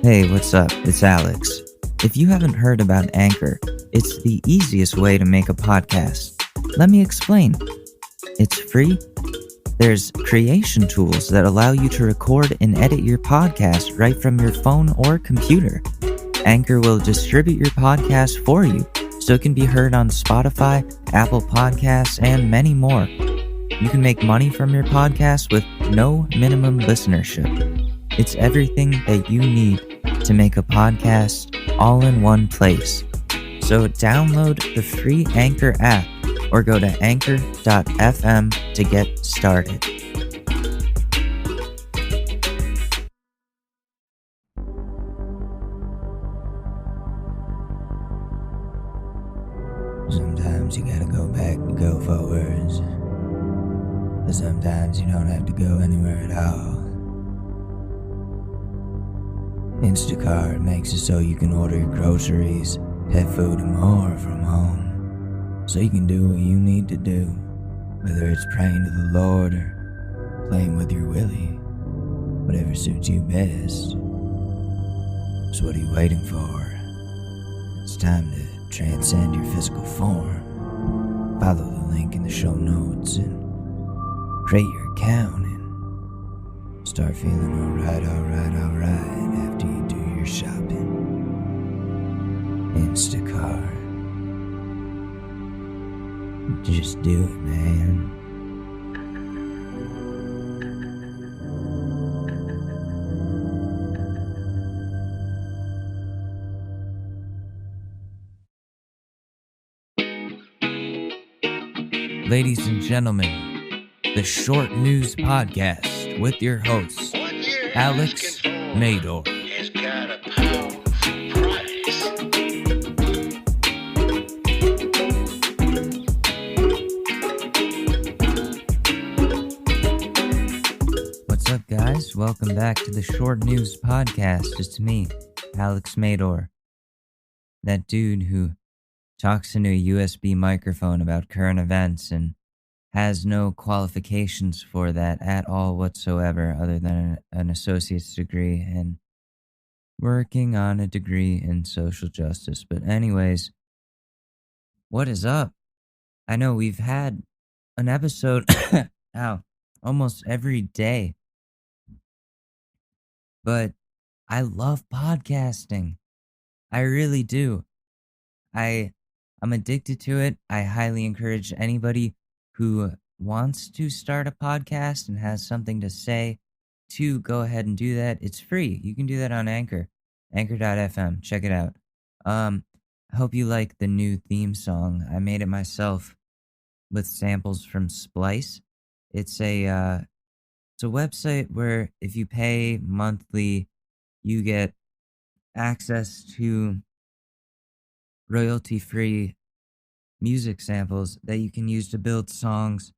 Hey, what's up? It's Alex. If you haven't heard about Anchor, it's the easiest way to make a podcast. Let me explain. It's free. There's creation tools that allow you to record and edit your podcast right from your phone or computer. Anchor will distribute your podcast for you so it can be heard on Spotify, Apple Podcasts, and many more. You can make money from your podcast with no minimum listenership. It's everything that you need to make a podcast all in one place. So download the free Anchor app or go to anchor.fm to get started. Sometimes you gotta go back to go forwards. But sometimes you don't have to go anywhere at all. Instacart makes it so you can order your groceries, pet food, and more from home. So you can do what you need to do, whether it's praying to the Lord or playing with your willy, whatever suits you best. So what are you waiting for? It's time to transcend your physical form. Follow the link in the show notes and create your account and start feeling alright after you do your shopping. Instacart. Just do it, man. Ladies and gentlemen, the Short News Podcast with your host, Alex Mador. Has got a powerful price. What's up, guys? Welcome back to the Short News Podcast. It's me, Alex Mador. That dude who talks into a USB microphone about current events and has no qualifications for that at all whatsoever other than an associate's degree and working on a degree in social justice. But anyways, what is up? I know we've had an episode almost every day, but I love podcasting. I really do. I'm addicted to it. I highly encourage anybody who wants to start a podcast and has something to say to go ahead and do that. It's free. You can do that on Anchor. Anchor.fm. Check it out. I hope you like the new theme song. I made it myself with samples from Splice. It's a website where if you pay monthly, you get access to royalty-free music samples that you can use to build songs.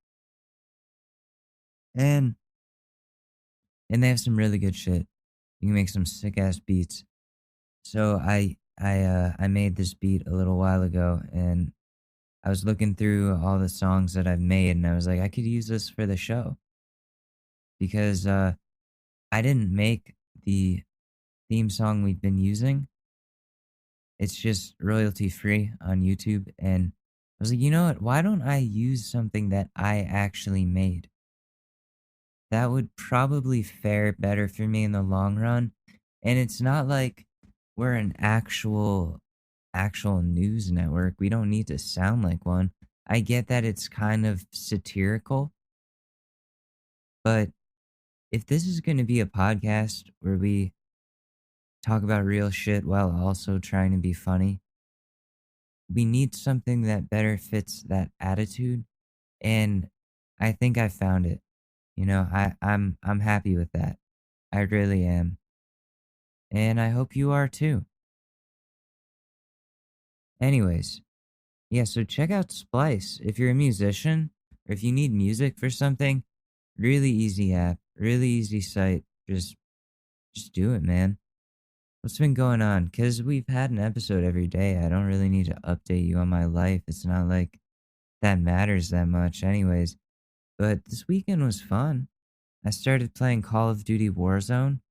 And they have some really good shit. You can make some sick-ass beats. So I made this beat a little while ago, and I was looking through all the songs that I've made, and I was like, I could use this for the show. Because I didn't make the theme song we've been using. It's just royalty-free on YouTube, and I was like, you know what? Why don't I use something that I actually made? That would probably fare better for me in the long run. And it's not like we're an actual news network. We don't need to sound like one. I get that it's kind of satirical. But if this is going to be a podcast where we talk about real shit while also trying to be funny, we need something that better fits that attitude, and I think I found it. You know, I'm happy with that. I really am. And I hope you are too. Anyways, yeah, so check out Splice. If you're a musician or if you need music for something, really easy app, really easy site. Just do it, man. What's been going on? Because we've had an episode every day. I don't really need to update you on my life. It's not like that matters that much anyways. But this weekend was fun. I started playing Call of Duty Warzone,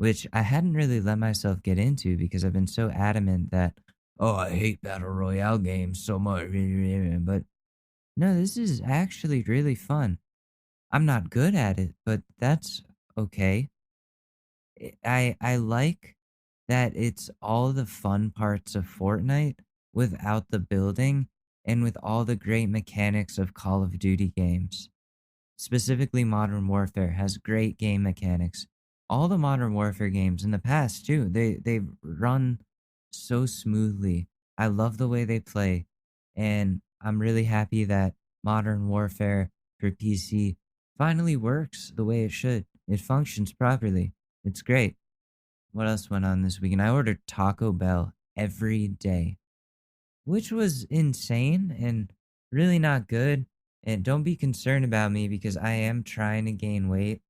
which I hadn't really let myself get into because I've been so adamant that, oh, I hate battle royale games so much. But no, this is actually really fun. I'm not good at it, but that's okay. I like that it's all the fun parts of Fortnite without the building and with all the great mechanics of Call of Duty games. Specifically, Modern Warfare has great game mechanics. All the Modern Warfare games in the past too, they've run so smoothly. I love the way they play, and I'm really happy that Modern Warfare for PC finally works the way it should. It functions properly. It's great. What else went on this weekend? I ordered Taco Bell every day, which was insane and really not good. And don't be concerned about me because I am trying to gain weight.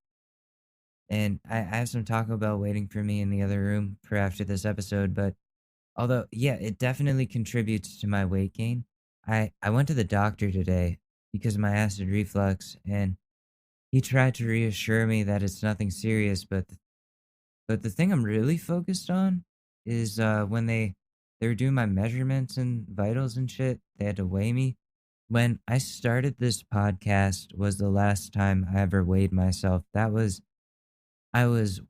And I have some Taco Bell waiting for me in the other room for after this episode. But although, yeah, it definitely contributes to my weight gain. I went to the doctor today because of my acid reflux, and he tried to reassure me that it's nothing serious. But the thing I'm really focused on is when they were doing my measurements and vitals and shit. They had to weigh me. When I started this podcast was the last time I ever weighed myself. I was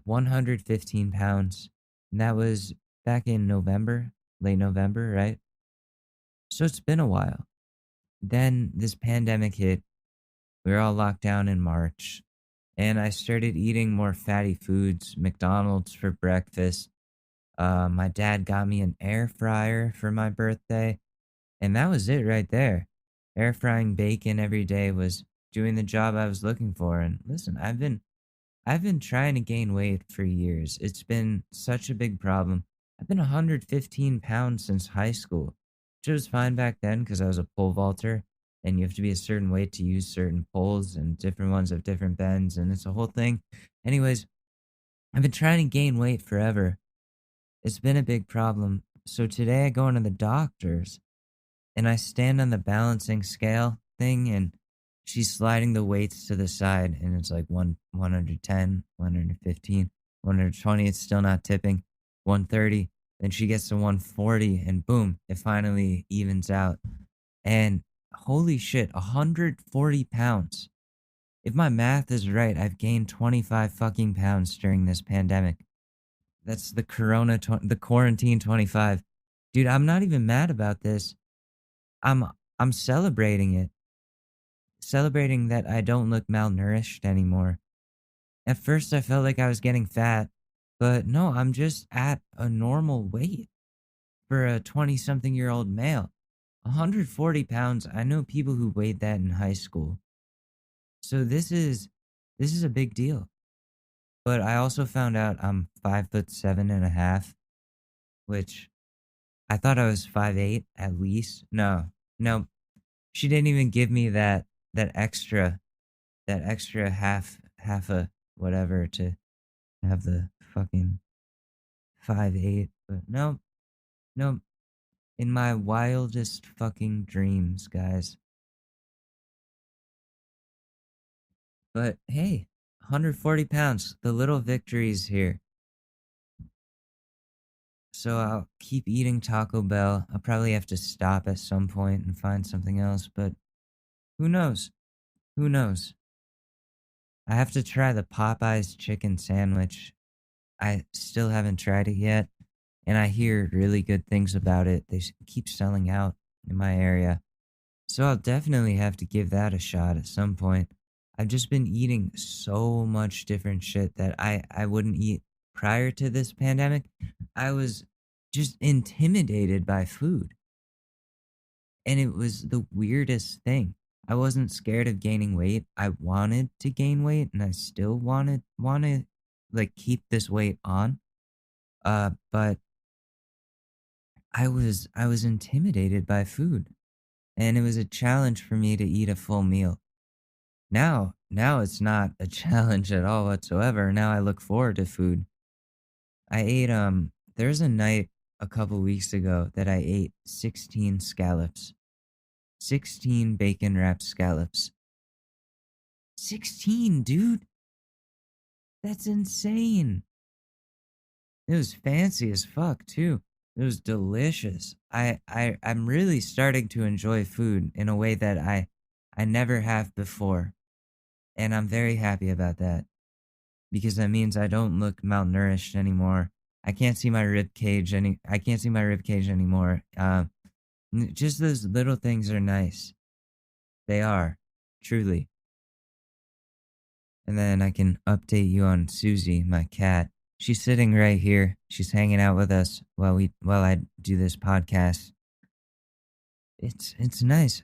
115 pounds, and that was back in November, late November, right? So it's been a while. Then this pandemic hit. We were all locked down in March, and I started eating more fatty foods, McDonald's for breakfast. My dad got me an air fryer for my birthday, and that was it right there. Air frying bacon every day was doing the job I was looking for. And listen, I've been trying to gain weight for years. It's been such a big problem. I've been 115 pounds since high school, which was fine back then because I was a pole vaulter, and you have to be a certain weight to use certain poles, and different ones have different bends, and it's a whole thing. Anyways, I've been trying to gain weight forever. It's been a big problem. So today I go into the doctor's and I stand on the balancing scale thing, and she's sliding the weights to the side, and it's like 110, 115, 120. It's still not tipping. 130. Then she gets to 140, and boom, it finally evens out. And holy shit, 140 pounds. If my math is right, I've gained 25 fucking pounds during this pandemic. That's the quarantine 25. Dude, I'm not even mad about this. I'm I'm celebrating it. Celebrating that I don't look malnourished anymore. At first I felt like I was getting fat, but no, I'm just at a normal weight for a 20-something-year-old male. 140 pounds. I know people who weighed that in high school. So this is a big deal. But I also found out I'm 5'7.5", which I thought I was 5'8" at least. No, no, she didn't even give me that extra that extra half a whatever to have the fucking 5'8". But no, no, in my wildest fucking dreams, guys. But hey, 140 pounds, the little victories here. So I'll keep eating Taco Bell. I'll probably have to stop at some point and find something else, but who knows? Who knows? I have to try the Popeyes chicken sandwich. I still haven't tried it yet, and I hear really good things about it. Keep selling out in my area. So I'll definitely have to give that a shot at some point. I've just been eating so much different shit that I wouldn't eat prior to this pandemic. I was just intimidated by food, and it was the weirdest thing. I wasn't scared of gaining weight. I wanted to gain weight, and I still want to like keep this weight on. But I was intimidated by food, and it was a challenge for me to eat a full meal. Now it's not a challenge at all whatsoever. Now I look forward to food. I ate there's a night a couple weeks ago that I ate 16 scallops. 16 bacon wrapped scallops. 16, dude. That's insane. It was fancy as fuck too. It was delicious. I'm really starting to enjoy food in a way that I never have before, and I'm very happy about that because that means I don't look malnourished anymore. I can't see my rib cage anymore. Just those little things are nice. They are, truly. And then I can update you on Susie, my cat. She's sitting right here. She's hanging out with us while I do this podcast. It's nice.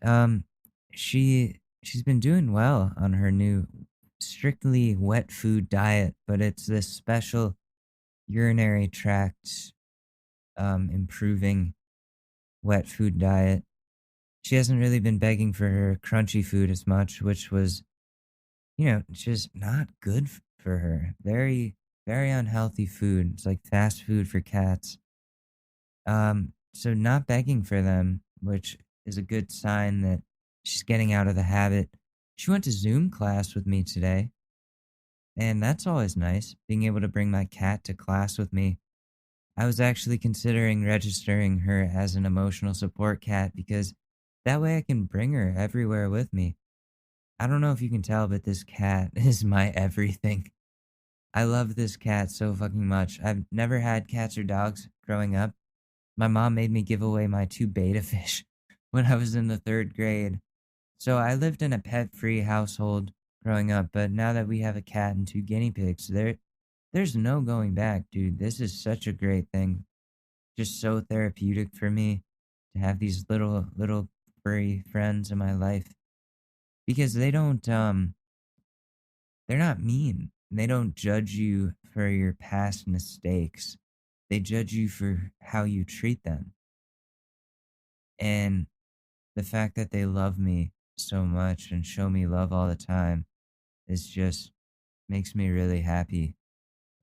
She's been doing well on her new strictly wet food diet, but it's this special urinary tract improving wet food diet. She hasn't really been begging for her crunchy food as much, which was, just not good for her. Very, very unhealthy food. It's like fast food for cats. So not begging for them, which is a good sign that she's getting out of the habit. She went to Zoom class with me today, and that's always nice, being able to bring my cat to class with me. I was actually considering registering her as an emotional support cat because that way I can bring her everywhere with me. I don't know if you can tell, but this cat is my everything. I love this cat so fucking much. I've never had cats or dogs growing up. My mom made me give away my two beta fish when I was in the third grade. So I lived in a pet free household growing up, but now that we have a cat and two guinea pigs, there's no going back, dude. This is such a great thing. Just so therapeutic for me to have these little furry friends in my life because they're not mean. They don't judge you for your past mistakes. They judge you for how you treat them. And the fact that they love me so much and show me love all the time is just makes me really happy.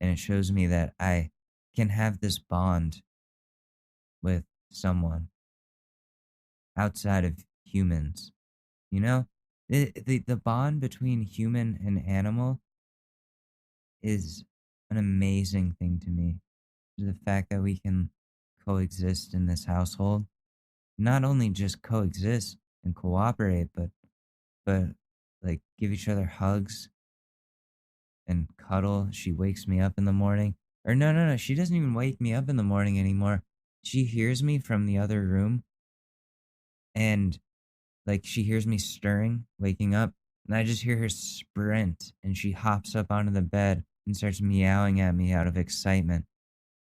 And it shows me that I can have this bond with someone outside of humans. You know, the bond between human and animal is an amazing thing to me. The fact that we can coexist in this household, not only just coexist and cooperate, but like give each other hugs and cuddle. She wakes me up in the morning. Or no, she doesn't even wake me up in the morning anymore. She hears me from the other room and like she hears me stirring, waking up, and I just hear her sprint and she hops up onto the bed and starts meowing at me out of excitement.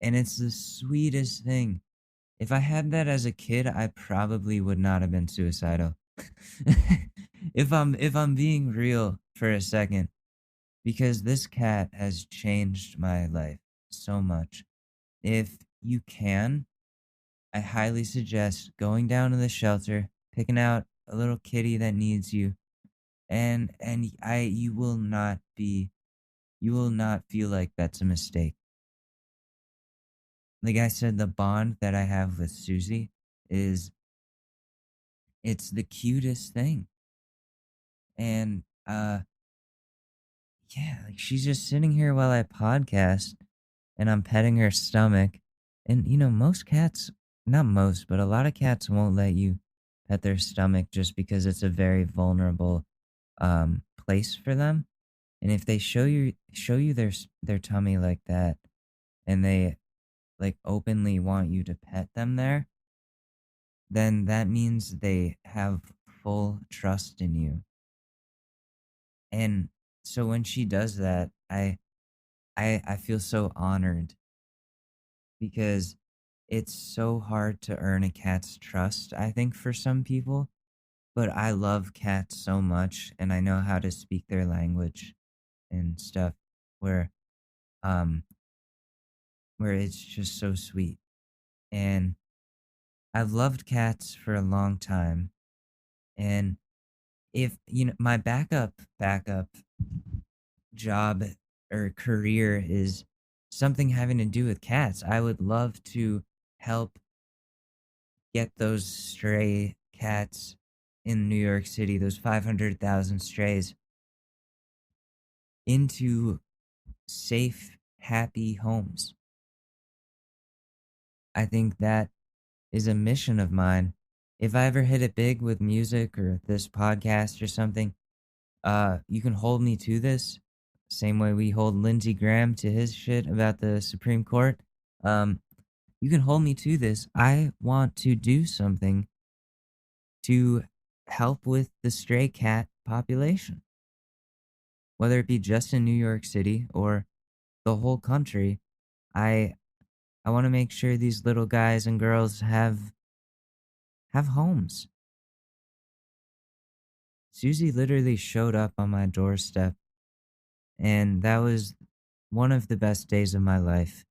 And it's the sweetest thing. If I had that as a kid, I probably would not have been suicidal. If I'm being real for a second, because this cat has changed my life so much. If you can, I highly suggest going down to the shelter, picking out a little kitty that needs you, and I you will not feel like that's a mistake. Like I said, the bond that I have with Susie is it's the cutest thing. And yeah, like she's just sitting here while I podcast and I'm petting her stomach. And most cats, not most, but a lot of cats won't let you pet their stomach just because it's a very vulnerable place for them. And if they show you their tummy like that and they like openly want you to pet them there, then that means they have full trust in you. And so when she does that, I feel so honored because it's so hard to earn a cat's trust, I think, for some people. But I love cats so much and I know how to speak their language and stuff where um where it's just so sweet. And I've loved cats for a long time. And if my backup job or career is something having to do with cats, I would love to help get those stray cats in New York City, those 500,000 strays, into safe, happy homes. I think that is a mission of mine. If I ever hit it big with music or this podcast or something, you can hold me to this. Same way we hold Lindsey Graham to his shit about the Supreme Court. Um, you can hold me to this. I want to do something to help with the stray cat population, whether it be just in New York City or the whole country. I I want to make sure these little guys and girls have homes. Susie literally showed up on my doorstep, and that was one of the best days of my life.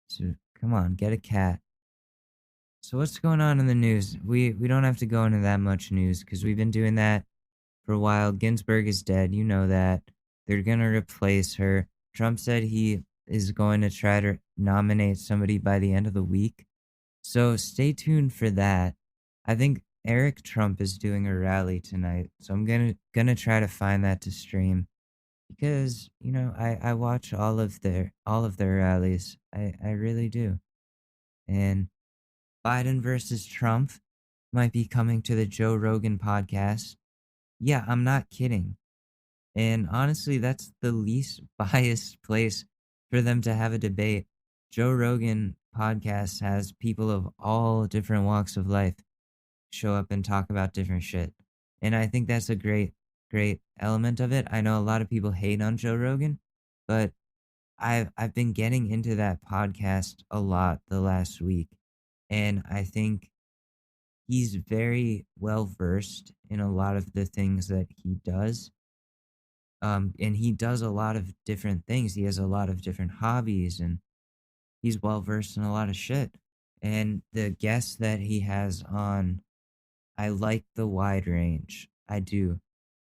So come on, get a cat. So what's going on in the news? We don't have to go into that much news because we've been doing that for a while. Ginsburg is dead. You know that. They're gonna replace her. Trump said he is going to try to nominate somebody by the end of the week. So stay tuned for that. I think Eric Trump is doing a rally tonight, so I'm gonna try to find that to stream because I watch all of their rallies. I really do. And Biden versus Trump might be coming to the Joe Rogan podcast. Yeah, I'm not kidding. And honestly, that's the least biased place for them to have a debate. Joe Rogan podcast has people of all different walks of life show up and talk about different shit. And I think that's a great element of it. I know a lot of people hate on Joe Rogan, but I've been getting into that podcast a lot the last week. And I think he's very well versed in a lot of the things that he does. And he does a lot of different things. He has a lot of different hobbies and he's well versed in a lot of shit. And the guests that he has on, I like the wide range. I do.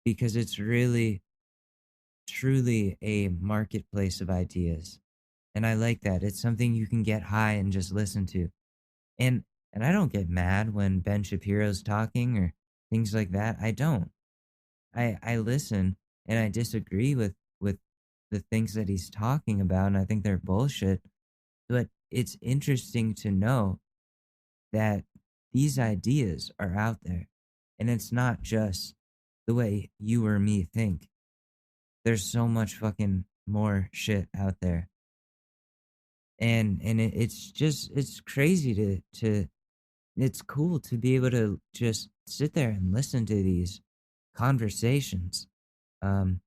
Because it's really, truly a marketplace of ideas. And I like that. It's something you can get high and just listen to. And and I don't get mad when Ben Shapiro's talking or things like that. I don't. I listen and I disagree with the things that he's talking about and I think they're bullshit. But it's interesting to know that these ideas are out there and it's not just the way you or me think. There's so much fucking more shit out there. And it's crazy to it's cool to be able to just sit there and listen to these conversations. Um,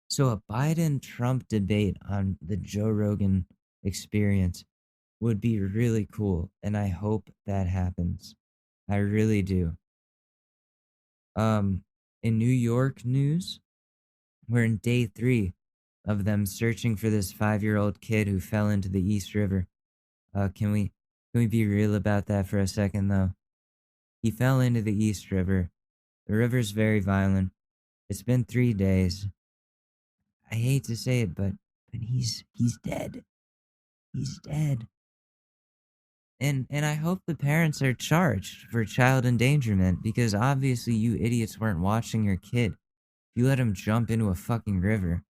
so a Biden Trump debate on the Joe Rogan experience would be really cool, and I hope that happens. I really do. Um, in New York news, we're in day 3 of them searching for this 5-year-old kid who fell into the East River. Can we be real about that for a second though? He fell into the East River. The river's very violent. It's been 3 days. I hate to say it, but he's dead. He's dead. And I hope the parents are charged for child endangerment because obviously you idiots weren't watching your kid. You let him jump into a fucking river.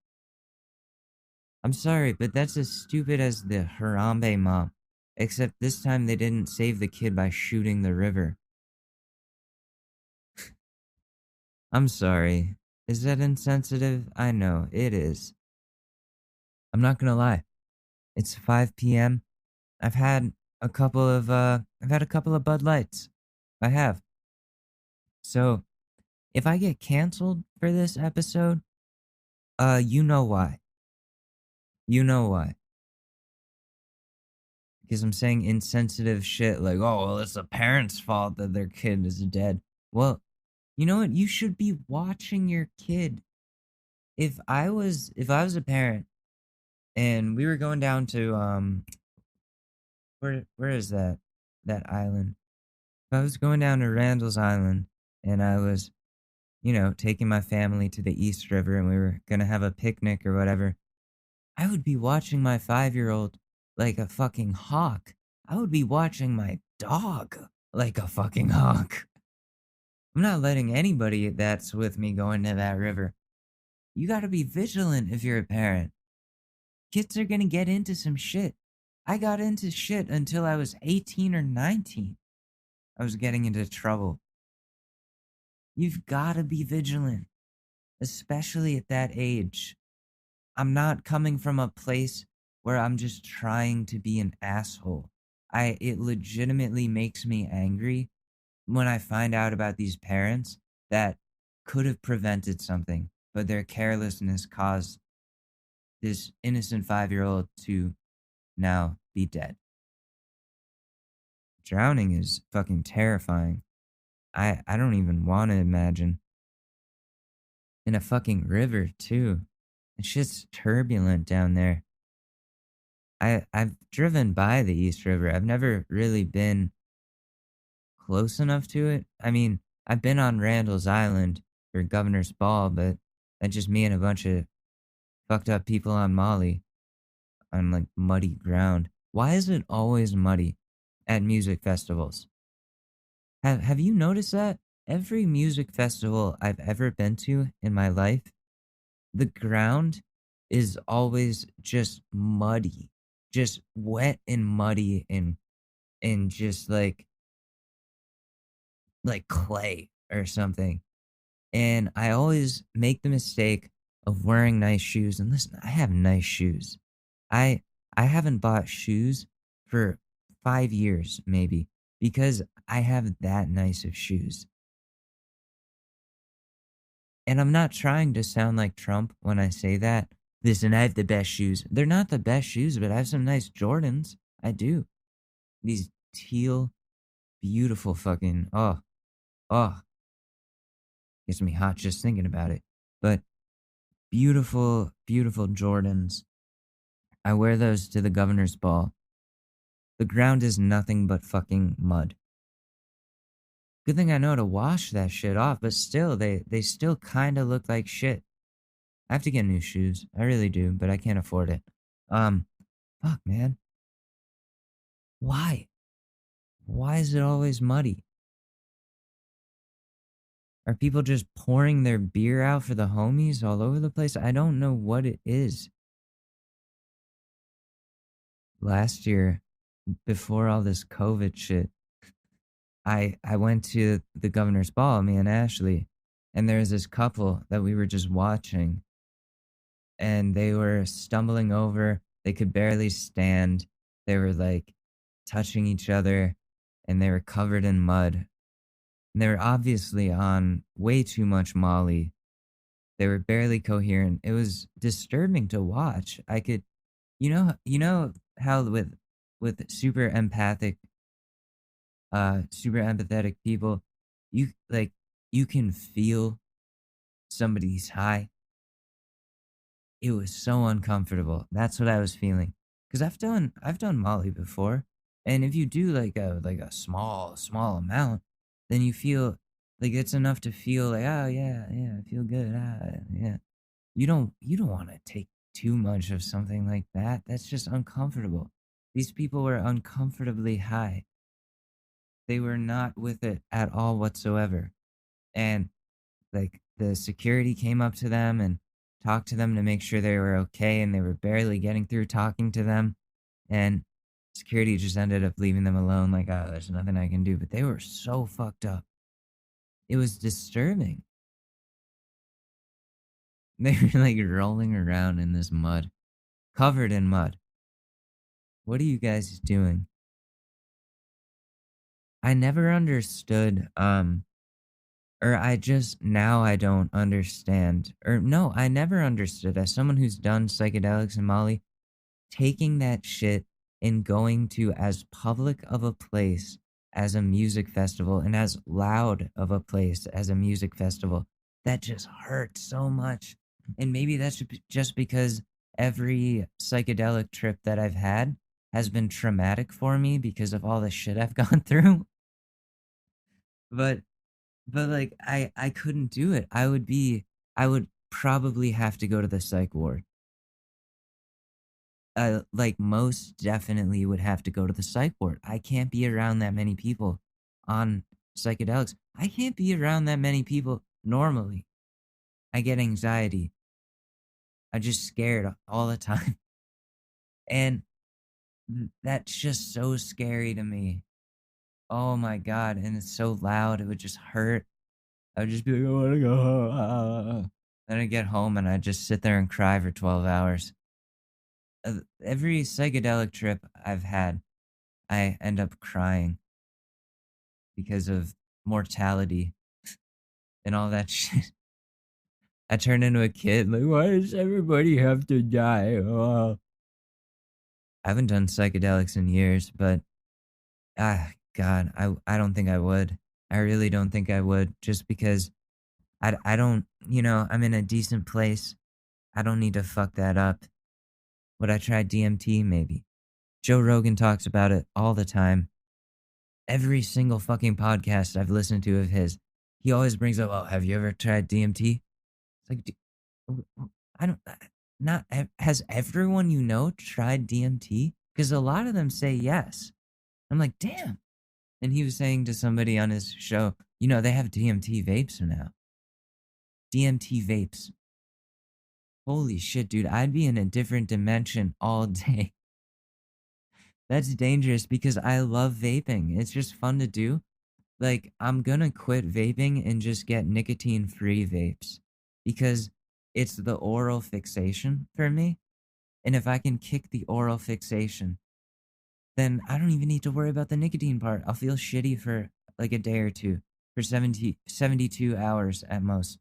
I'm sorry, but that's as stupid as the Harambe mom. Except this time they didn't save the kid by shooting the river. I'm sorry. Is that insensitive? I know, it is. I'm not gonna lie. It's 5 p.m. I've had a couple of Bud Lights. I have. So if I get canceled for this episode, you know why. You know why. Because I'm saying insensitive shit like, oh, well, it's the parents' fault that their kid is dead. Well, you know what? You should be watching your kid. If I was a parent and we were going down to where is that island? If I was going down to Randall's Island and I was, taking my family to the East River and we were gonna have a picnic or whatever, I would be watching my 5-year-old like a fucking hawk. I would be watching my dog like a fucking hawk. I'm not letting anybody that's with me go into that river. You gotta be vigilant if you're a parent. Kids are gonna get into some shit. I got into shit until I was 18 or 19. I was getting into trouble. You've got to be vigilant, especially at that age. I'm not coming from a place where I'm just trying to be an asshole. It legitimately makes me angry when I find out about these parents that could have prevented something, but their carelessness caused this innocent 5-year-old to now be dead. Drowning is fucking terrifying. I don't even want to imagine. In a fucking river, too. It's shit's turbulent down there. I've driven by the East River. I've never really been close enough to it. I mean, I've been on Randall's Island for Governor's Ball, but that's just me and a bunch of fucked up people on Molly on like muddy ground. Why is it always muddy at music festivals? Have you noticed that? Every music festival I've ever been to in my life, the ground is always just muddy, just wet and muddy and just like clay or something. And I always make the mistake of wearing nice shoes. And listen, I have nice shoes. I I haven't bought shoes for 5 years maybe because I have that nice of shoes. And I'm not trying to sound like Trump when I say that. Listen, I have the best shoes. They're not the best shoes, but I have some nice Jordans. I do. These teal, beautiful fucking, oh, gets me hot just thinking about it. But beautiful, beautiful Jordans. I wear those to the governor's ball. The ground is nothing but fucking mud. Good thing I know to wash that shit off, but still, they still kind of look like shit. I have to get new shoes. I really do, but I can't afford it. Um, fuck, man. Why? Why is it always muddy? Are people just pouring their beer out for the homies all over the place? I don't know what it is. Last year, before all this COVID shit, I went to the governor's ball, me and Ashley, and there was this couple that we were just watching, and they were stumbling over. They could barely stand. They were like touching each other, and they were covered in mud. And they were obviously on way too much Molly. They were barely coherent. It was disturbing to watch. I could, you know how with super empathetic people, you like you can feel somebody's high. It was so uncomfortable. That's what I was feeling. Cause I've done Molly before, and if you do like a small amount, then you feel like it's enough to feel like, oh yeah, yeah, I feel good. Yeah. You don't want to take too much of something like that. That's just uncomfortable. These people were uncomfortably high. They were not with it at all whatsoever. And like the security came up to them and talked to them to make sure they were okay, and they were barely getting through talking to them. And security just ended up leaving them alone, like, oh, there's nothing I can do. But they were so fucked up. It was disturbing. They were like rolling around in this mud, covered in mud. What are you guys doing? I never understood, or I just now I don't understand. Or no, I never understood as someone who's done psychedelics and Molly, taking that shit and going to as public of a place as a music festival and as loud of a place as a music festival. That just hurts so much. And maybe that's just because every psychedelic trip that I've had has been traumatic for me because of all the shit I've gone through. But like I couldn't do it. I would probably have to go to the psych ward. Like most definitely would have to go to the psych ward. I can't be around that many people on psychedelics. I can't be around that many people normally. I get anxiety. I'm just scared all the time. And That's just so scary to me. Oh my god, and it's so loud, it would just hurt. I would just be like, I wanna go home. Then I'd get home and I'd just sit there and cry for 12 hours. Every psychedelic trip I've had, I end up crying because of mortality and all that shit. I turn into a kid, like, why does everybody have to die? Oh. I haven't done psychedelics in years, but God, I don't think I would. I really don't think I would, just because I don't, I'm in a decent place. I don't need to fuck that up. Would I try DMT? Maybe. Joe Rogan talks about it all the time. Every single fucking podcast I've listened to of his, he always brings up, oh, have you ever tried DMT? It's like, I don't, not, has everyone you know tried DMT? Because a lot of them say yes. I'm like, damn. And he was saying to somebody on his show, they have DMT vapes now. DMT vapes. Holy shit, dude. I'd be in a different dimension all day. That's dangerous because I love vaping. It's just fun to do. Like, I'm gonna quit vaping and just get nicotine-free vapes because it's the oral fixation for me. And if I can kick the oral fixation, then I don't even need to worry about the nicotine part. I'll feel shitty for like a day or two, for 72 hours at most.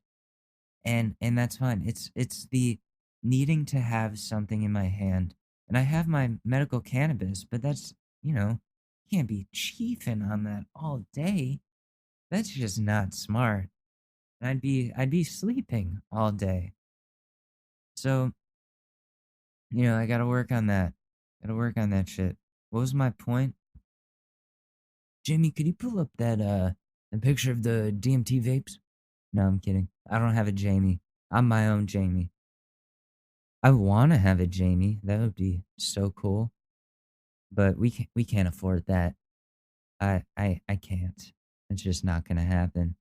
And that's fine. It's the needing to have something in my hand. And I have my medical cannabis, but that's, can't be chiefing on that all day. That's just not smart. I'd be sleeping all day. So, I gotta work on that. Gotta work on that shit. What was my point? Jamie, could you pull up that the picture of the DMT vapes? No, I'm kidding. I don't have a Jamie. I'm my own Jamie. I want to have a Jamie. That would be so cool. But we can't afford that. I can't. It's just not gonna happen.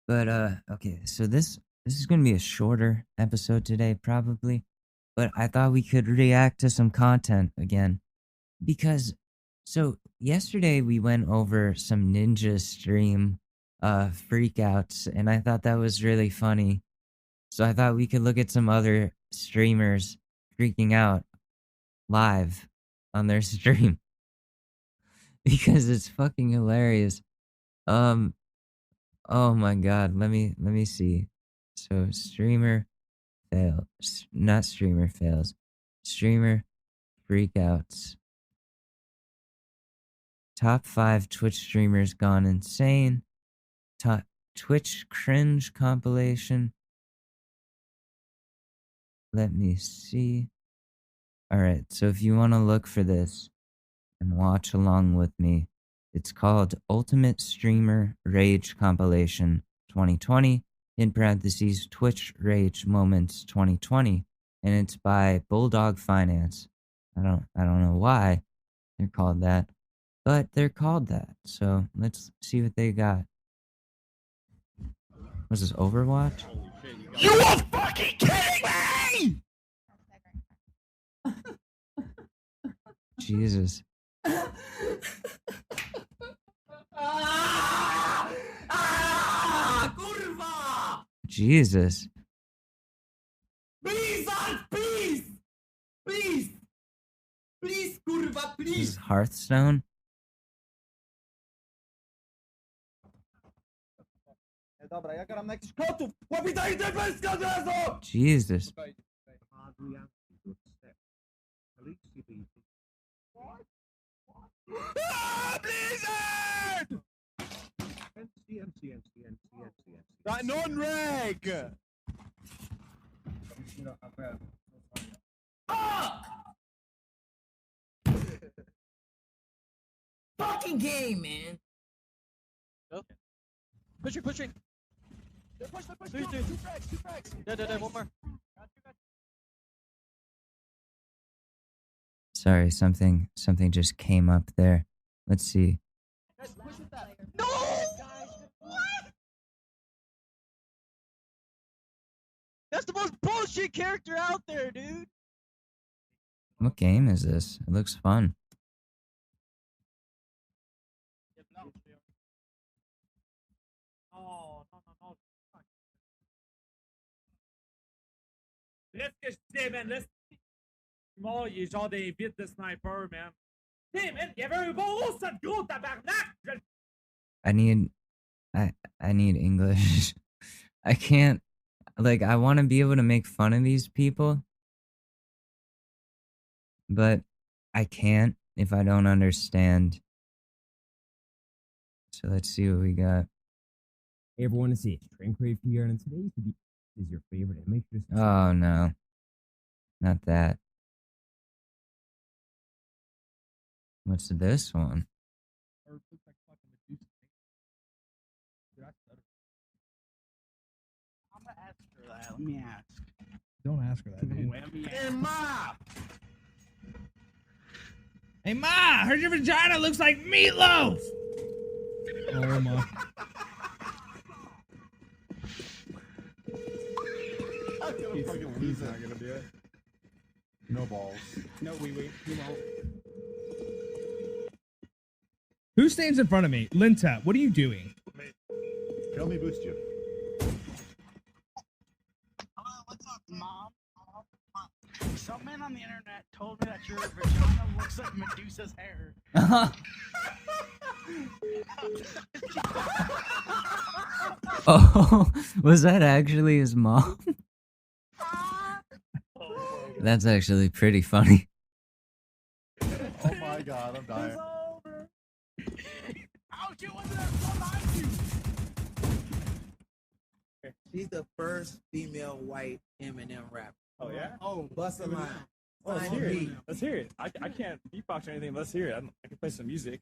But okay, so this is gonna be a shorter episode today, probably. But I thought we could react to some content again. Because so yesterday we went over some ninja stream freakouts, and I thought that was really funny. So I thought we could look at some other streamers freaking out live on their stream because it's fucking hilarious. Um oh my god, let me see. So not streamer fails. Streamer freakouts. Top 5 Twitch streamers gone insane. Top Twitch cringe compilation. Let me see. Alright, so if you want to look for this and watch along with me, it's called Ultimate Streamer Rage Compilation 2020, in parentheses, Twitch Rage Moments 2020, and it's by Bulldog Finance. I don't know why they're called that, but they're called that. So let's see what they got. Was this Overwatch? You are fucking kidding me! Jesus. Kurwa! Jesus. Please, please! Please! Please, kurwa, This please! is Hearthstone? Dobra, ja gram na jakichś kotów! Łapita i depelska od razu! Jesus. Blizzard! That non-reg! Fucking game, man! Pushing. Push. Two frags. Dead, one more. Sorry, something just came up there. Let's see. No! What? That's the most bullshit character out there, dude. What game is this? It looks fun. Oh, non, non, non. Laisse ce que je disais, man. Laisse. Mort, il est genre des vides de sniper, man. Hey, man, il y avait un bon haut, ça de gros tabarnak! I need English. I can't, like, I want to be able to make fun of these people, but I can't if I don't understand. So let's see what we got. Hey everyone, it's Train Crave here, and today's video is your favorite. And make sure to Oh no, not that. What's this one? I'm gonna ask her that. Let me ask. Don't ask her that, dude. Let me Hey, ask. Ma! Hey, Ma, I heard your vagina looks like meatloaf. Oh, my. He's not gonna do it. No balls. No, we won't. Who stands in front of me? Linta, what are you doing? Let me boost you. Hello, what's up, Mom? Some man on the internet told me that your vagina looks like Medusa's hair. Oh, was that actually his mom? That's actually pretty funny. Oh my god, I'm dying. Ouch, it wasn't there behind you. She's the first female white Eminem rapper. Oh yeah? Oh, bust a line. Oh, let's Find hear a it. beat. Let's hear it. I can't beatbox or anything, but let's hear it. I can play some music.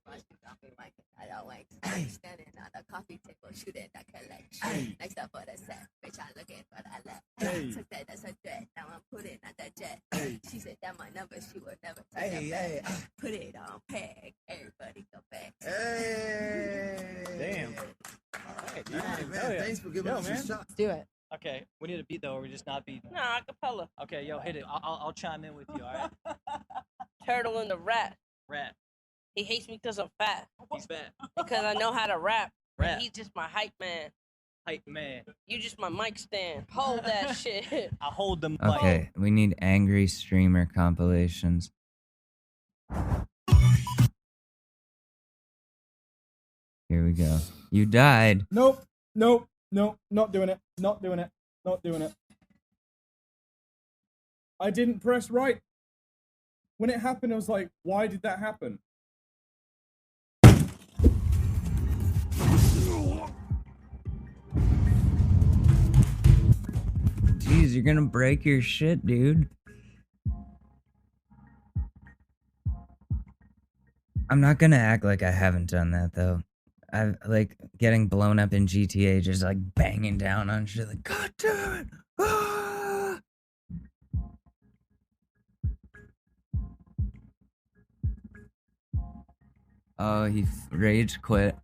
I don't like standing on the coffee table, shooting the collection. Next up for the set, bitch, I'm looking for that left. Hey. Took that as a threat, now I'm putting on the jet. Hey. She said that my number, she would never take Hey, it back. hey, Put it on peg, everybody go back. hey. Damn. Alright, man. man, Hell yeah. thanks for giving Yo, us man. a shot. Do it. Okay, we need a beat though, or we just not beat. Nah, acapella. Okay, yo, hit it. I'll chime in with you. All right. Turtle in the rat. Rap. He hates me because I'm fat. He's fat. Because I know how to rap. Rap. He's just my hype man. Hype man. You just my mic stand. Hold that shit. I hold them. Okay, we need angry streamer compilations. Here we go. You died. Nope, nope, nope, not doing it, not doing it, not doing it. I didn't press right. When it happened, I was like, why did that happen? Jeez, you're gonna break your shit, dude. I'm not gonna act like I haven't done that though. I've like getting blown up in GTA, just like banging down on shit, like God damn it! Ah! Oh, he rage quit.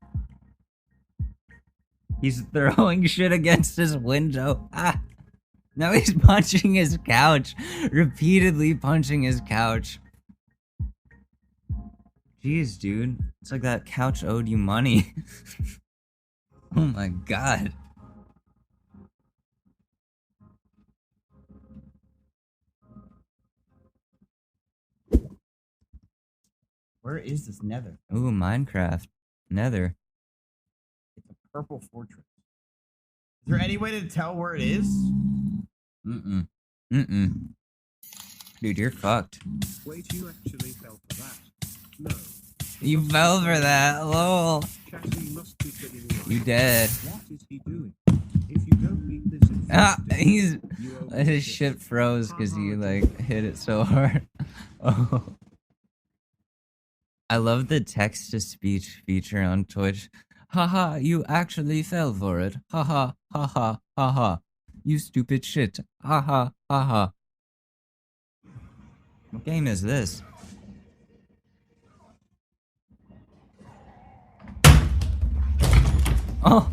He's throwing shit against his window. Ah! Now he's punching his couch, repeatedly punching his couch. Jeez, dude. It's like that couch owed you money. Oh my god. Where is this nether? Ooh, Minecraft. Nether. It's a purple fortress. Is there any way to tell where it is? Mm-mm. Mm-mm. Dude, you're fucked. Wait, you actually fell for that. No. You fell for that, lol. Cassie must be getting You dead. What is he doing? If you don't beat this in Ah, 5 days, he's... you owe His me shit froze because you, like, hit it so hard. Oh. I love the text-to-speech feature on Twitch. Haha, you actually fell for it. Haha, haha, haha. You stupid shit. Haha, haha. What game is this? Oh,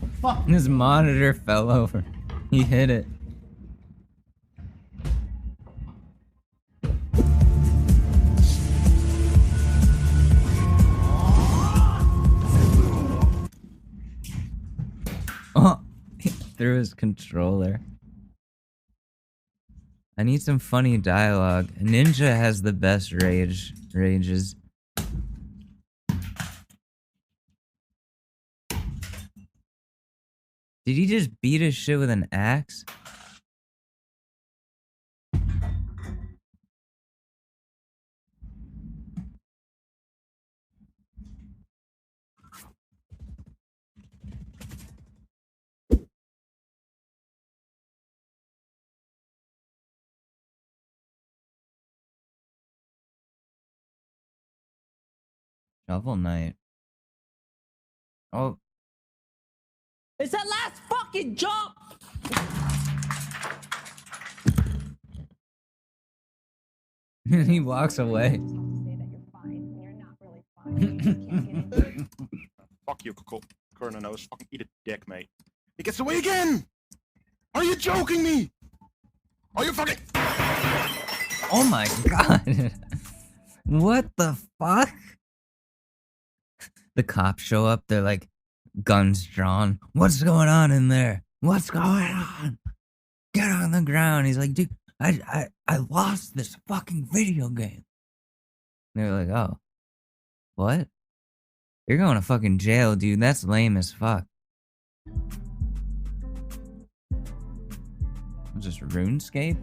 his monitor fell over. He hit it. threw his controller. I need some funny dialogue. Ninja has the best rages. Did he just beat his shit with an axe? Shovel Knight. Oh. It's that last fucking jump! He walks away. Fuck you, Corner Nose. Fucking eat a dick, mate. He gets away again! Are you joking me? Are you fucking... Oh my god. What the fuck? The cops show up, they're like, guns drawn. What's going on in there? What's going on? Get on the ground. He's like, dude, I lost this fucking video game. And they're like, oh, what? You're going to fucking jail, dude. That's lame as fuck. Was this RuneScape?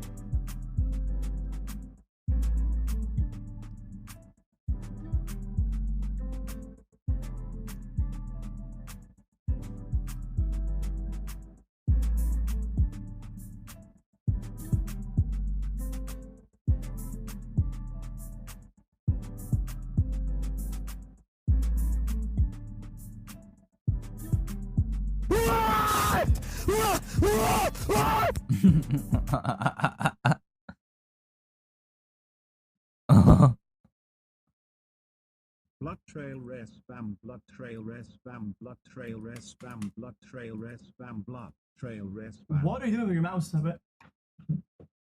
Blood trail res spam blood trail res spam blood trail res spam blood trail res spam blood trail res spam. What are you doing with your mouse, Sabit?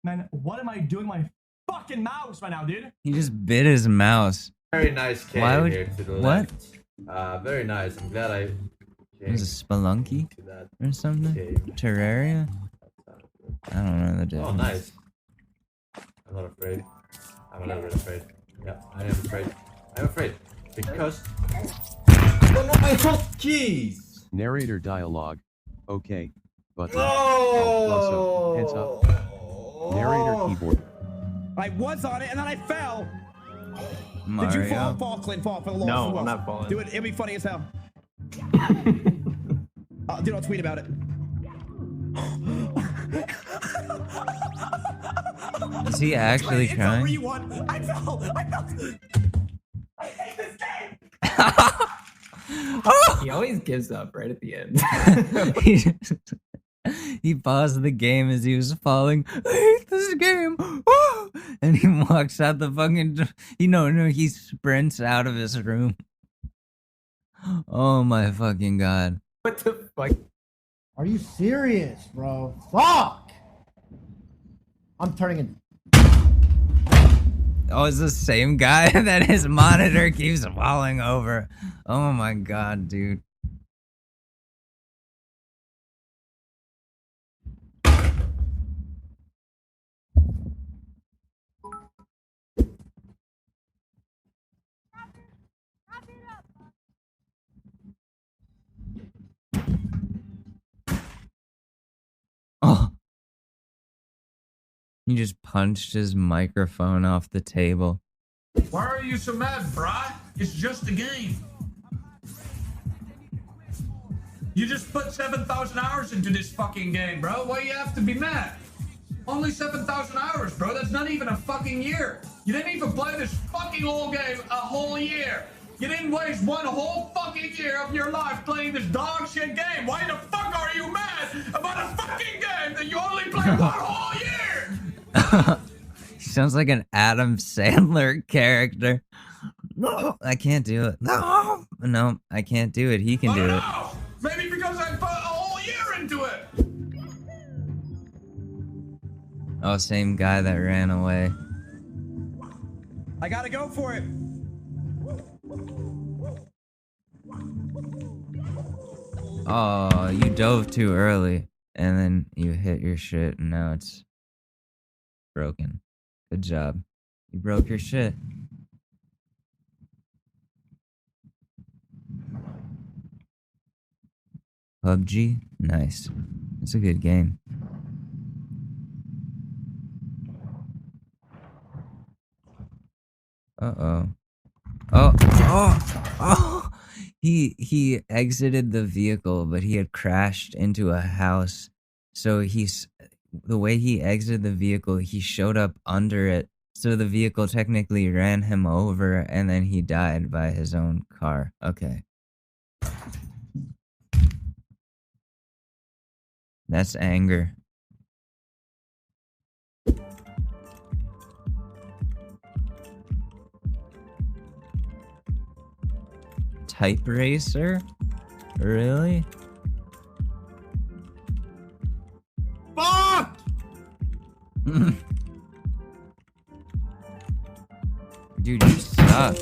Man, what am I doing with my fucking mouse right now, dude? He just bit his mouse. Very nice cave Why would here to the what? left. Very nice. I'm glad I came Is it Spelunky to that or something? cave. Terraria? I don't know the difference. Oh, nice. I'm not afraid. I'm a little bit afraid. Yeah, I am afraid. I'm afraid. Because... Oh, no, my hotkeys! Narrator dialogue. Okay. But No! heads up. Narrator keyboard. I was on it and then I fell. Mario. Did you fall, Clint? Fall for the Lord. No, Who I'm else? not falling. Do it. It'll be funny as hell. Dude, I'll tweet about it. Is he actually It's over, crying? you won. I fell. I hate this game. He always gives up right at the end. He paused the game as he was falling. I hate this game. And he walks out the fucking. He sprints out of his room. Oh my fucking god. What the fuck? Are you serious, bro? Fuck! I'm turning it. Oh, it's the same guy that his monitor keeps falling over. Oh my god, dude. Oh. He just punched his microphone off the table. Why are you so mad, Bri? It's just a game. You just put 7,000 hours into this fucking game, bro. Why you have to be mad? Only 7,000 hours, bro. That's not even a fucking year. You didn't even play this fucking whole game a whole year. You didn't waste one whole fucking year of your life playing this dog shit game. Why the fuck are you mad about a fucking game that you only played one whole year? He sounds like an Adam Sandler character. No, I can't do it. No, I can't do it. He can do it. Maybe because I put a whole year into it. Oh, same guy that ran away. I gotta go for it. Oh, you dove too early. and then you hit your shit, and now it's broken. Good job. You broke your shit. PUBG? Nice. It's a good game. Uh-oh. Oh! He exited the vehicle, but he had crashed into a house. So the way he exited the vehicle, he showed up under it. So the vehicle technically ran him over, and then he died by his own car. Okay. That's anger. Type racer? Really? Fuck! Dude, you suck.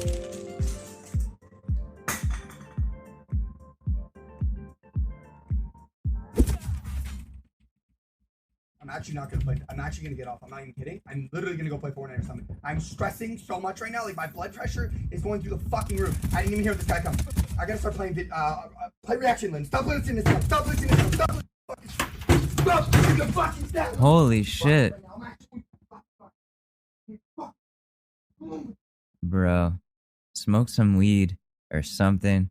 I'm actually not gonna play. I'm actually gonna get off. I'm not even kidding. I'm literally gonna go play Fortnite or something. I'm stressing so much right now. Like my blood pressure is going through the fucking roof. I didn't even hear this guy come. I gotta start playing. Play reaction lens. Stop listening to this. Stop listening to this. Stop listening to fucking stat. Holy shit. Bro, smoke some weed or something.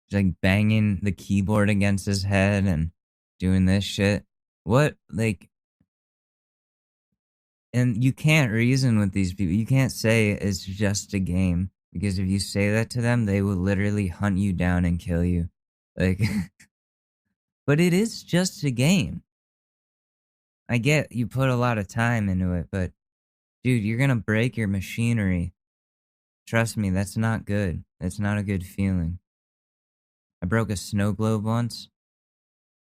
He's like banging the keyboard against his head and doing this shit. What, like... And you can't reason with these people. You can't say it's just a game. Because if you say that to them, they will literally hunt you down and kill you. Like... But it is just a game. I get you put a lot of time into it, but... Dude, you're gonna break your machinery. Trust me, that's not good. That's not a good feeling. I broke a snow globe once.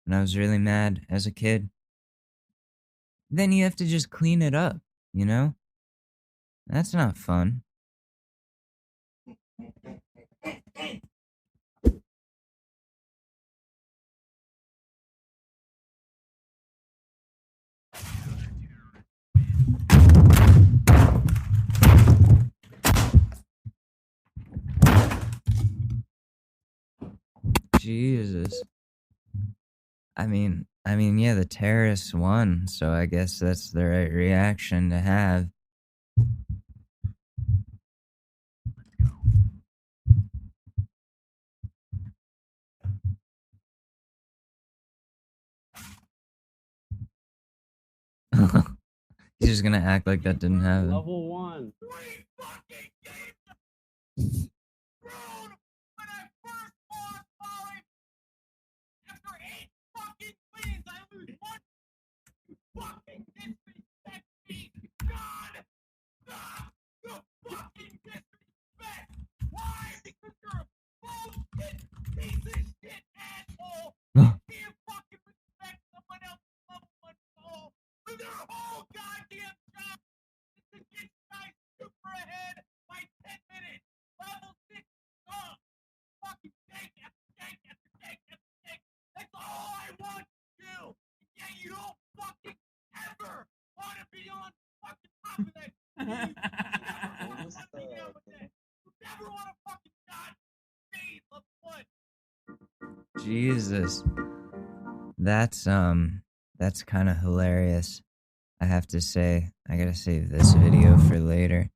And I was really mad as a kid. Then you have to just clean it up, you know? That's not fun. Jesus. I mean, yeah, the terrorists won, so I guess that's the right reaction to have. He's just gonna act like that didn't happen. Level 1. Fucking disrespect me! God! Stop! You fucking disrespect! Why? Because you're a bullshit piece of shit asshole! You can't fucking respect someone else's level 1 soul with their whole goddamn job is to get guys super ahead by 10 minutes! Level 6 sucks! Fucking tank after tank after tank after tank! That's all I want to do! Yeah, you don't fucking ever want to be on fucking top of that. You never want to be down with that. You never want to fucking die. Fade of blood. Jesus. That's kind of hilarious. I have to say, I gotta save this video for later.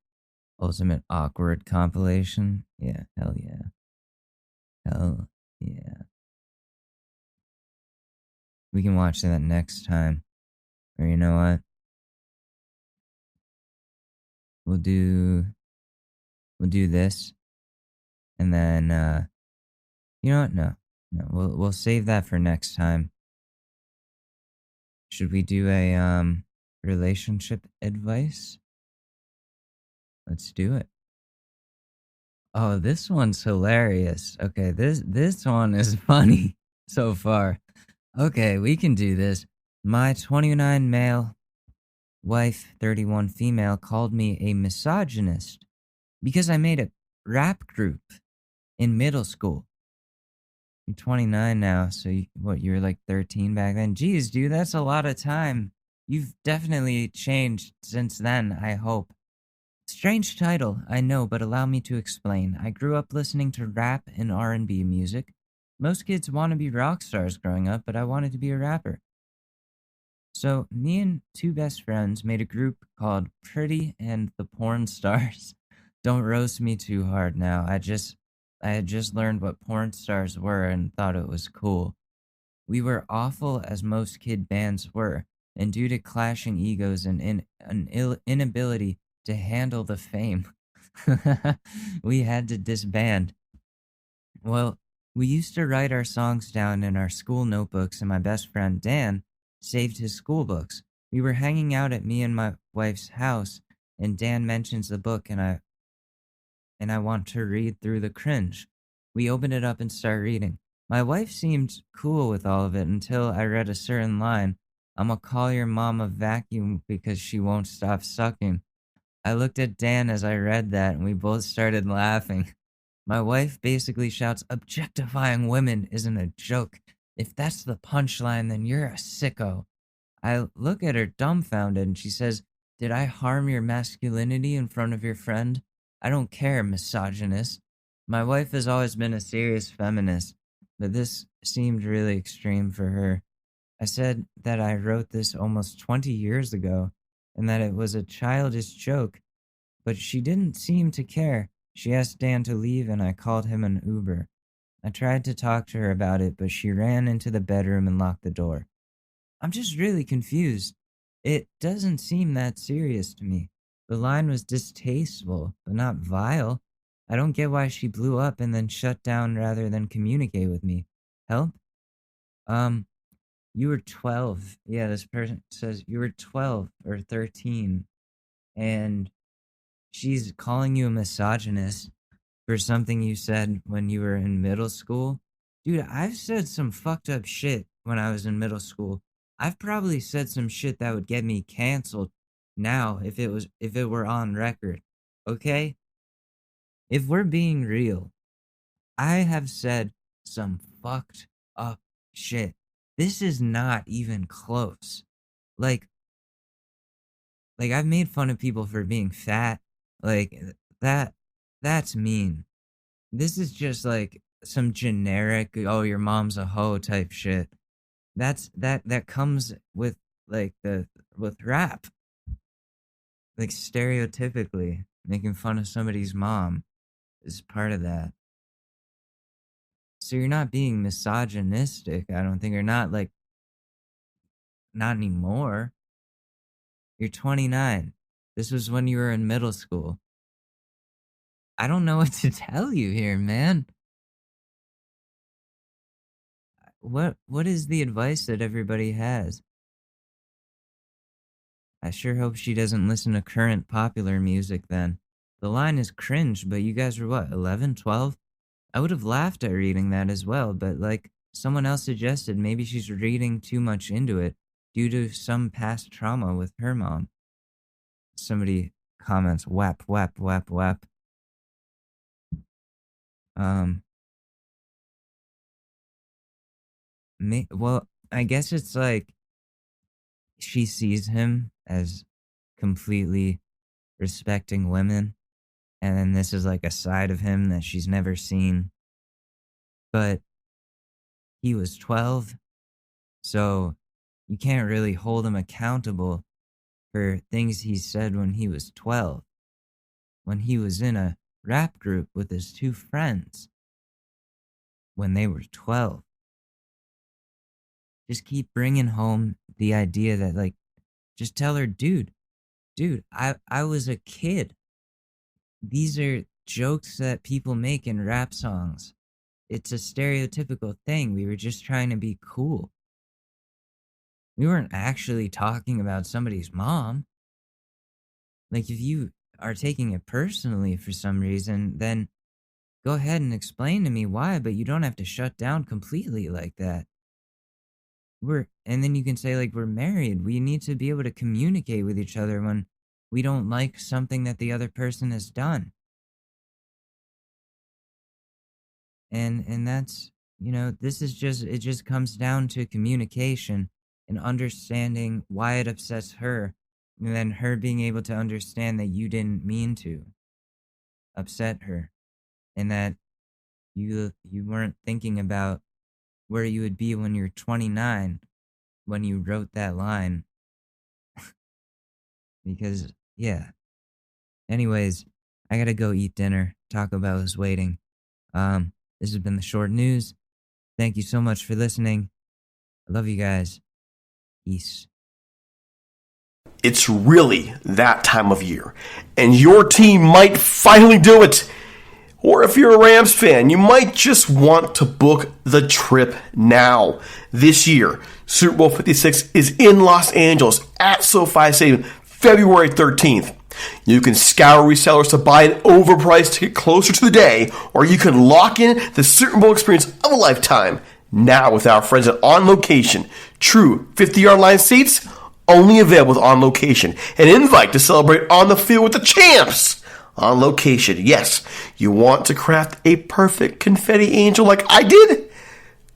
Ultimate awkward compilation. Yeah, hell yeah. Hell yeah. We can watch that next time. Or you know what? We'll do this. And then you know what? No. We'll save that for next time. Should we do a relationship advice? Let's do it. Oh, this one's hilarious. Okay, this one is funny so far. Okay, we can do this. My 29 male wife, 31 female, called me a misogynist because I made a rap group in middle school. You're 29 now, so you were like 13 back then? Geez, dude, that's a lot of time. You've definitely changed since then, I hope. Strange title, I know, but allow me to explain. I grew up listening to rap and R&B music. Most kids want to be rock stars growing up, but I wanted to be a rapper. So, me and two best friends made a group called Pretty and the Porn Stars. Don't roast me too hard now. I had just learned what porn stars were and thought it was cool. We were awful as most kid bands were, and due to clashing egos and an inability to handle the fame, we had to disband. Well, we used to write our songs down in our school notebooks, and my best friend Dan saved his school books. We were hanging out at me and my wife's house, and Dan mentions the book, and I want to read through the cringe. We open it up and start reading. My wife seemed cool with all of it until I read a certain line. I'ma call your mom a vacuum because she won't stop sucking. I looked at Dan as I read that, and we both started laughing. My wife basically shouts, objectifying women isn't a joke. If that's the punchline, then you're a sicko. I look at her dumbfounded, and she says, did I harm your masculinity in front of your friend? I don't care, misogynist. My wife has always been a serious feminist, but this seemed really extreme for her. I said that I wrote this almost 20 years ago, and that it was a childish joke, but she didn't seem to care. She asked Dan to leave, and I called him an Uber. I tried to talk to her about it, but she ran into the bedroom and locked the door. I'm just really confused. It doesn't seem that serious to me. The line was distasteful, but not vile. I don't get why she blew up and then shut down rather than communicate with me. Help? You were 12. Yeah, this person says you were 12 or 13, and she's calling you a misogynist for something you said when you were in middle school. Dude, I've said some fucked up shit when I was in middle school. I've probably said some shit that would get me canceled now if it were on record. Okay? If we're being real, I have said some fucked up shit. This is not even close. Like I've made fun of people for being fat. Like that's mean. This is just like some generic, oh, your mom's a hoe type shit. That comes with with rap. Like stereotypically, making fun of somebody's mom is part of that. So you're not being misogynistic, I don't think. You're not not anymore. You're 29. This was when you were in middle school. I don't know what to tell you here, man. What is the advice that everybody has? I sure hope she doesn't listen to current popular music then. The line is cringe, but you guys were what, 11, 12? I would have laughed at reading that as well, but like someone else suggested, maybe she's reading too much into it due to some past trauma with her mom. Somebody comments, wap, wap, wap, wap. Well, I guess it's like she sees him as completely respecting women, and then this is like a side of him that she's never seen. But he was 12, so you can't really hold him accountable for things he said when he was 12, when he was in a rap group with his two friends when they were 12. Just keep bringing home the idea that, like, just tell her, dude, I was a kid. These are jokes that people make in rap songs. It's a stereotypical thing. We were just trying to be cool. We weren't actually talking about somebody's mom. Like, if you are taking it personally for some reason, then go ahead and explain to me why, but you don't have to shut down completely like that. And then you can say, like, we're married. We need to be able to communicate with each other when we don't like something that the other person has done. And this is it just comes down to communication and understanding why it upsets her, and then her being able to understand that you didn't mean to upset her, and that you weren't thinking about where you would be when you're 29 when you wrote that line. Because, yeah. Anyways, I gotta go eat dinner. Taco Bell is waiting. This has been the short news. Thank you so much for listening. I love you guys. Peace. It's really that time of year, and your team might finally do it. Or if you're a Rams fan, you might just want to book the trip now. This year, Super Bowl 56 is in Los Angeles at SoFi Stadium, February 13th. You can scour resellers to buy an overpriced ticket closer to the day, or you can lock in the Super Bowl experience of a lifetime now with our friends at On Location. True 50-yard line seats, only available with On Location. An invite to celebrate on the field with the champs. On Location, yes, you want to craft a perfect confetti angel like I did?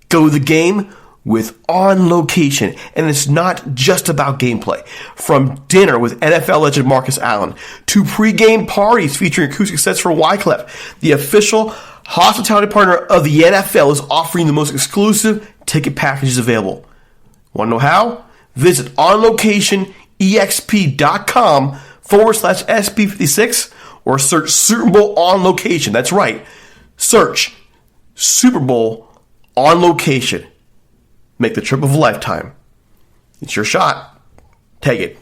Go to the game with On Location, and it's not just about gameplay. From dinner with NFL legend Marcus Allen to pre-game parties featuring acoustic sets for Wyclef, the official hospitality partner of the NFL is offering the most exclusive ticket packages available. Want to know how? Visit onlocationexp.com/SB56 or search Super Bowl On Location. That's right. Search Super Bowl On Location. Make the trip of a lifetime. It's your shot. Take it.